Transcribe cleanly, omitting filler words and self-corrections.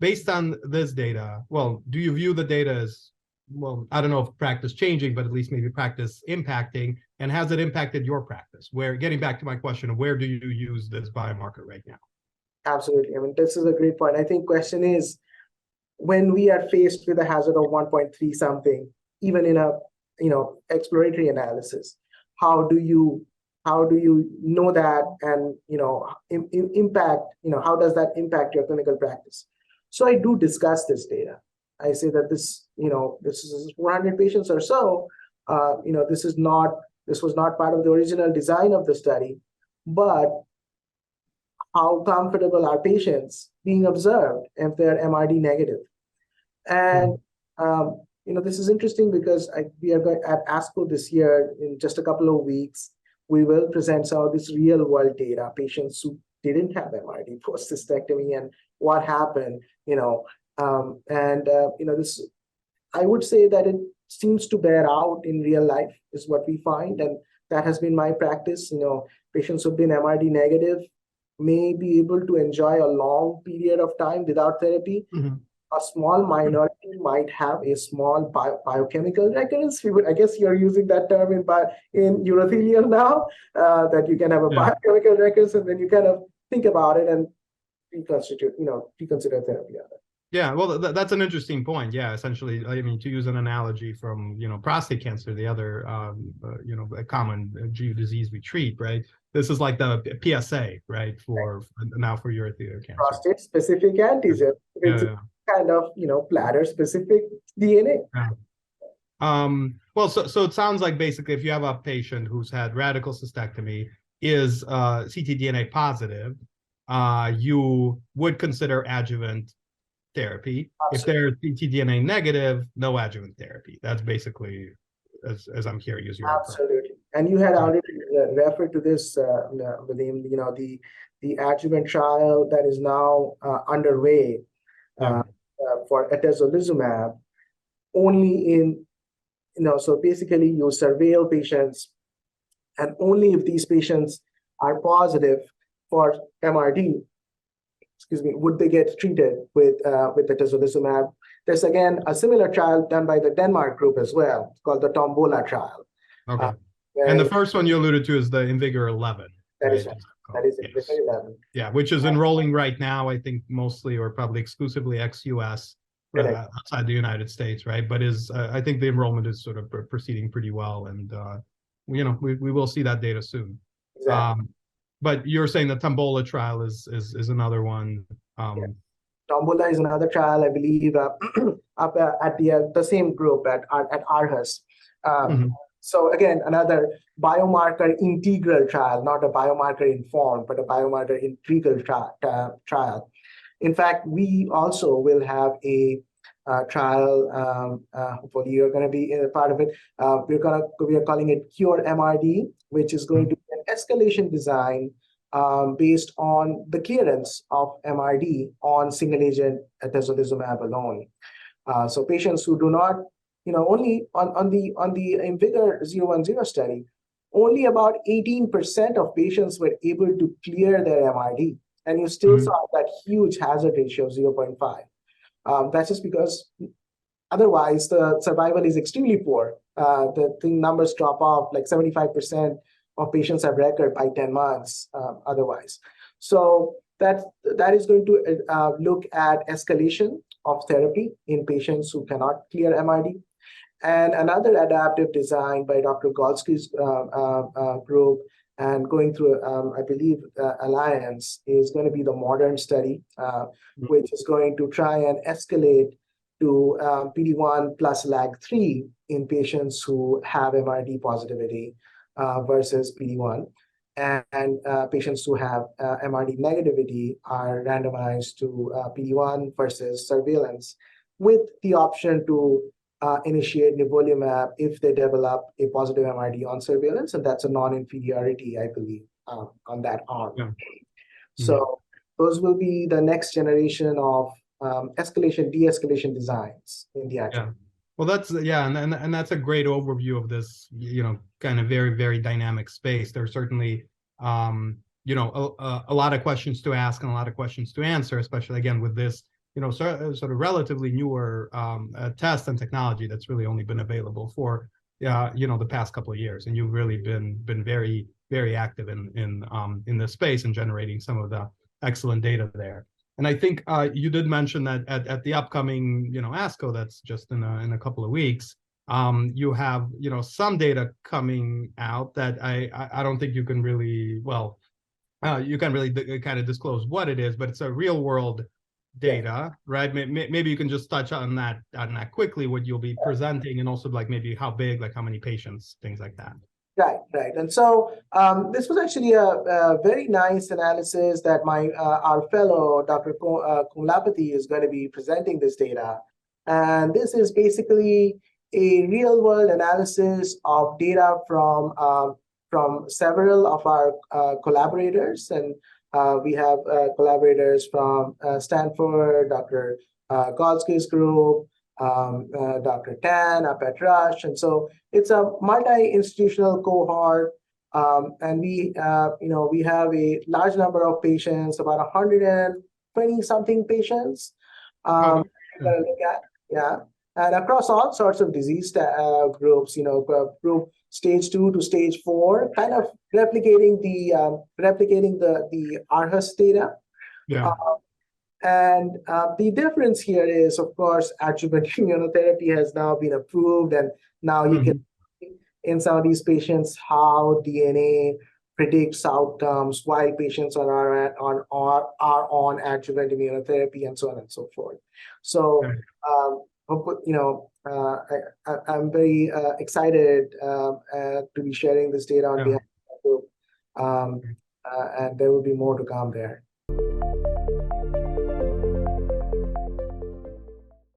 based on this data, well, do you view the data as, well, I don't know if practice changing, but at least maybe practice impacting, and has it impacted your practice? Where, getting back to my question of where do you use this biomarker right now? Absolutely. I mean, this is a great point. I think question is, when we are faced with a hazard of 1.3 something, even in a exploratory analysis, how do you know that, and impact, how does that impact your clinical practice? So I do discuss this data. I say that this is 400 patients or so. This was not part of the original design of the study, but how comfortable are patients being observed if they're MRD negative? And this is interesting because we are going at ASCO this year, in just a couple of weeks, we will present some of this real world data, patients who didn't have MRD post cystectomy and what happened, this, I would say that it seems to bear out in real life is what we find. And that has been my practice. Patients who've been MRD negative may be able to enjoy a long period of time without therapy. A small minority might have a small biochemical recurrence. I guess you're using that term in urothelial now, that you can have a biochemical recurrence, and then you kind of think about it and reconsider therapy on it. Yeah, well, that's an interesting point. Yeah, essentially, I mean, to use an analogy from, prostate cancer, the other, a common GU disease we treat, right? This is like the PSA, right? For urothelial cancer. Prostate specific antigen. It's kind of, bladder specific DNA. Yeah. Well, so it sounds like basically if you have a patient who's had radical cystectomy, is ctDNA positive, you would consider adjuvant therapy. Absolutely. If they're ctDNA negative, no adjuvant therapy. That's basically, as I'm hearing, is your absolutely approach. And you had already referred to this, Vadim, the adjuvant trial that is now underway for atezolizumab, only in, so basically you surveil patients, and only if these patients are positive for MRD, would they get treated with atezolizumab. There's again a similar trial done by the Denmark group as well, called the Tombola trial. Okay. And the first one you alluded to is the IMvigor 11. That is right. That is IMvigor 11. Yeah, which is enrolling right now, I think mostly or probably exclusively ex-US, outside the United States, right? But I think the enrollment is sort of proceeding pretty well, and we will see that data soon. Exactly. But you're saying the Tombola trial is another one. Tombola is another trial, I believe, up at the same group at Aarhus. So again, another biomarker integral trial, not a biomarker informed, but a biomarker integral trial. In fact, we also will have a trial. Hopefully, you're going to be a part of it. We are calling it Cure MRD, which is going to be an escalation design based on the clearance of MRD on single agent atezolizumab alone. So patients who do not, only on the IMvigor 010 study, only about 18% of patients were able to clear their MRD, and you still saw that huge hazard ratio of 0.5. That's just because otherwise the survival is extremely poor. The numbers drop off, like 75% of patients have record by 10 months otherwise. So that is going to look at escalation of therapy in patients who cannot clear MRD. And another adaptive design by Dr. Golsky's group, and going through, I believe, Alliance, is going to be the modern study, which is going to try and escalate to PD-1 plus LAG-3 in patients who have MRD positivity versus PD-1. And patients who have MRD negativity are randomized to PD-1 versus surveillance, with the option to initiate nivolumab if they develop a positive MRD on surveillance, and that's a non-inferiority, I believe, on that arm. Yeah. So those will be the next generation of escalation, de-escalation designs in the adjuvant. Yeah. Well, that's and that's a great overview of this, kind of very, very dynamic space. There's certainly, a lot of questions to ask and a lot of questions to answer, especially again with this sort of relatively newer test and technology that's really only been available for the past couple of years, and you've really been very, very active in this space and generating some of the excellent data there. And I think you did mention that at the upcoming ASCO, that's just in a couple of weeks, you have some data coming out that I don't think you can really you can really kind of disclose what it is, but it's a real world data, right? Maybe you can just touch on that quickly, what you'll be presenting, and also like maybe how big, like how many patients, things like that. Right. And so this was actually a very nice analysis that our fellow, Dr. Kumlapati, is going to be presenting this data. And this is basically a real-world analysis of data from several of our collaborators. And we have collaborators from Stanford, Dr. Golsky's group, Dr. Tan up at Rush, and so it's a multi-institutional cohort, and we have a large number of patients, about 120 something patients. We're gonna look at, and across all sorts of disease groups, group stage 2 to stage 4, kind of replicating the Aarhus data. And the difference here is, of course, adjuvant immunotherapy has now been approved, and now you can see in some of these patients how DNA predicts outcomes while patients are on adjuvant immunotherapy, and so on and so forth. So, I'm very excited to be sharing this data on behalf of the group, and there will be more to come there.